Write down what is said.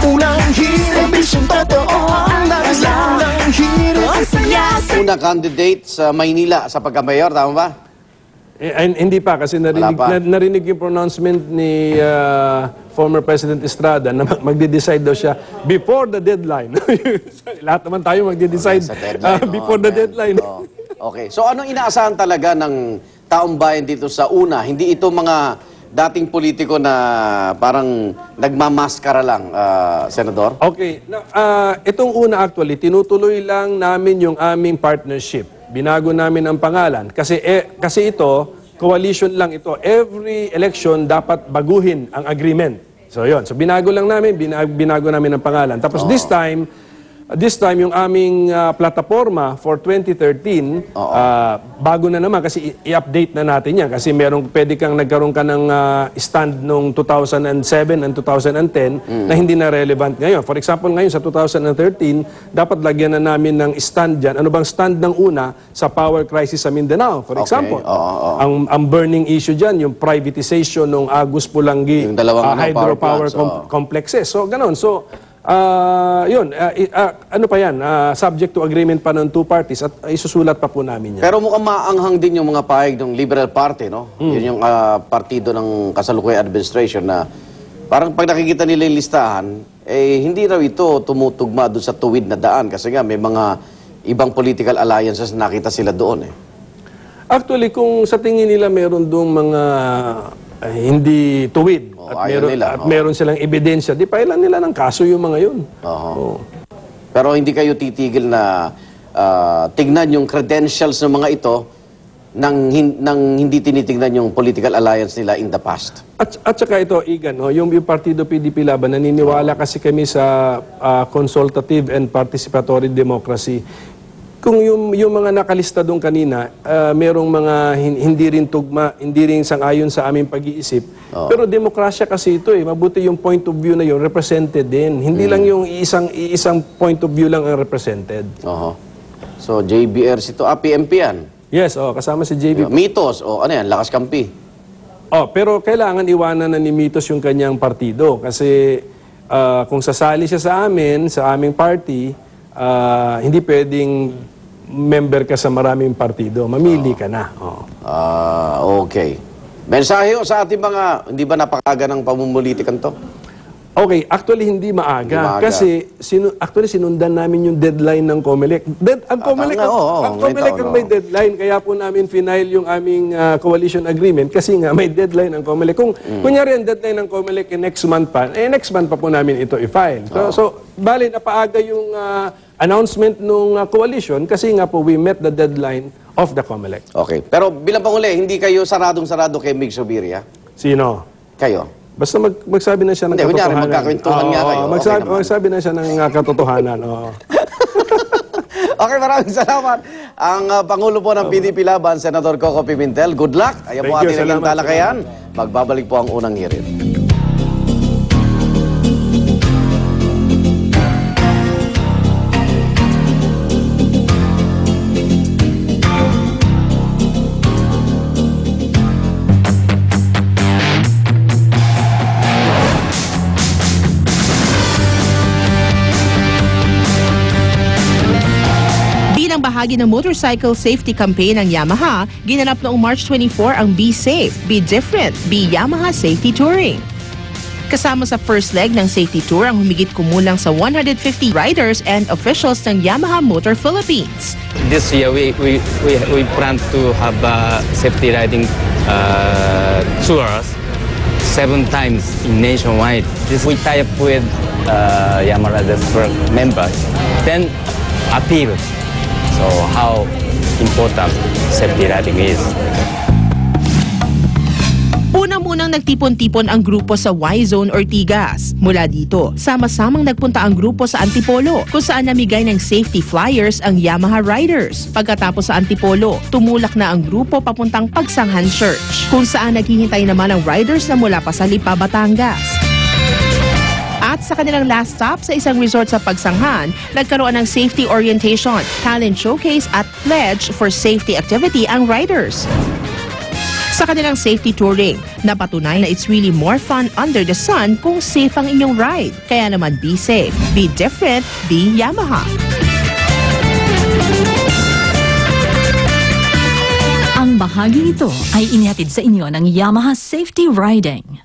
Unang hirit, bisyong totoo ang naglalang hirit. Ang saya sa... Una candidate sa Maynila sa pagka-mayor, tama ba? Hindi pa, kasi narinig yung pronouncement ni former President Estrada na magde-decide daw siya before the deadline. Lahat naman tayo magde-decide before the deadline. Okay. So anong inaasahan talaga ng taong bayan dito sa una? Hindi ito mga dating politiko na parang nagmamaskara lang, Senador? Okay. Itong una actually, tinutuloy lang namin yung aming partnership. Binago namin ang pangalan. Kasi ito, coalition lang ito. Every election dapat baguhin ang agreement. So yun. So binago lang namin, binago namin ang pangalan. Tapos this time yung aming plataforma for 2013, bago na naman kasi i-update na natin yan. Kasi pwede kang nagkaroon ka ng stand noong 2007 and 2010 na hindi na relevant ngayon. For example, ngayon sa 2013, dapat lagyan na namin ng stand dyan. Ano bang stand ng una sa power crisis sa Mindanao? For example, ang burning issue dyan, yung privatization ng Agus Pulangi hydropower complexes. So, ganun. So, ano pa yan, subject to agreement pa ng two parties at isusulat pa po namin yan. Pero mukhang maanghang din yung mga pahig ng Liberal Party, no? Yun yung partido ng kasalukuyang administration na parang pag nakikita nila yung listahan, hindi raw ito tumutugma doon sa tuwid na daan kasi nga may mga ibang political alliances na nakita sila doon. Actually, kung sa tingin nila meron doon mga hindi tuwid at meron silang ebidensya, di pailan nila ng kaso yung mga yun. Pero hindi kayo titigil na tignan yung credentials ng mga ito nang hindi tinitignan yung political alliance nila in the past. At saka ito, Igan, yung Partido PDP Laban, naniniwala kasi kami sa consultative and participatory democracy. Kung yung mga nakalista doon kanina, merong mga hindi rin tugma, hindi rin sang-ayon sa aming pag-iisip. Pero demokrasya kasi ito Mabuti yung point of view na yun, represented din. Hindi lang yung isang point of view lang ang represented. So, JBRC ito. PMP yan? Yes, kasama si JB. Mitos, ano yan? Lakas Kampi. Pero kailangan iwanan na ni Mitos yung kanyang partido. Kasi kung sasali siya sa aming party, hindi pwedeng member ka sa maraming partido. Mamili ka na. Okay. Mensahe sa ating mga, hindi ba napakaga ng pamumulitikan to? Okay, actually hindi maaga. Kasi actually sinundan namin yung deadline ng COMELEC. Ang COMELEC ang may deadline. Kaya po namin final yung aming coalition agreement kasi nga may deadline ng COMELEC. Kung kunyari ang deadline ng COMELEC next month pa, next month pa po namin ito i-file. So bali napaaga yung announcement ng coalition kasi nga po we met the deadline of the COMELEC. Okay. Pero bilang panghuli, hindi kayo saradong-sarado kay Mig Zubiri, Sino? Kayo? Basta magsabi na siya ng katotohanan. Kunyari, magkakwentuhan nga kayo. Magsabi na siya ng katotohanan. Okay, maraming salamat. Ang Pangulo po ng PDP Laban, Senador Coco Pimentel. Good luck. Ayan po ating naging talakayan. Magbabalik po ang unang hirit. Bahagi ng motorcycle safety campaign ng Yamaha, ginanap noong March 24 ang Be Safe, Be Different, Be Yamaha Safety Touring. Kasama sa first leg ng safety tour ang humigit kumulang sa 150 riders and officials ng Yamaha Motor Philippines. This year we plan to have safety riding tours 7 times in nationwide. We tie up with Yamaha Riders members, then appeal. So how important safety riding is. Una-munang nagtipon-tipon ang grupo sa Y-Zone Ortigas. Mula dito, sama-samang nagpunta ang grupo sa Antipolo kung saan namigay ng safety flyers ang Yamaha riders. Pagkatapos sa Antipolo, tumulak na ang grupo papuntang Pagsanghan Church kung saan naghihintay naman ang riders na mula pa sa Lipa, Batangas. At sa kanilang last stop sa isang resort sa Pagsanghan, nagkaroon ng safety orientation, talent showcase at pledge for safety activity ang riders. Sa kanilang safety touring, napatunay na it's really more fun under the sun kung safe ang inyong ride. Kaya naman be safe, be different, be Yamaha. Ang bahaging ito ay inihatid sa inyo ng Yamaha Safety Riding.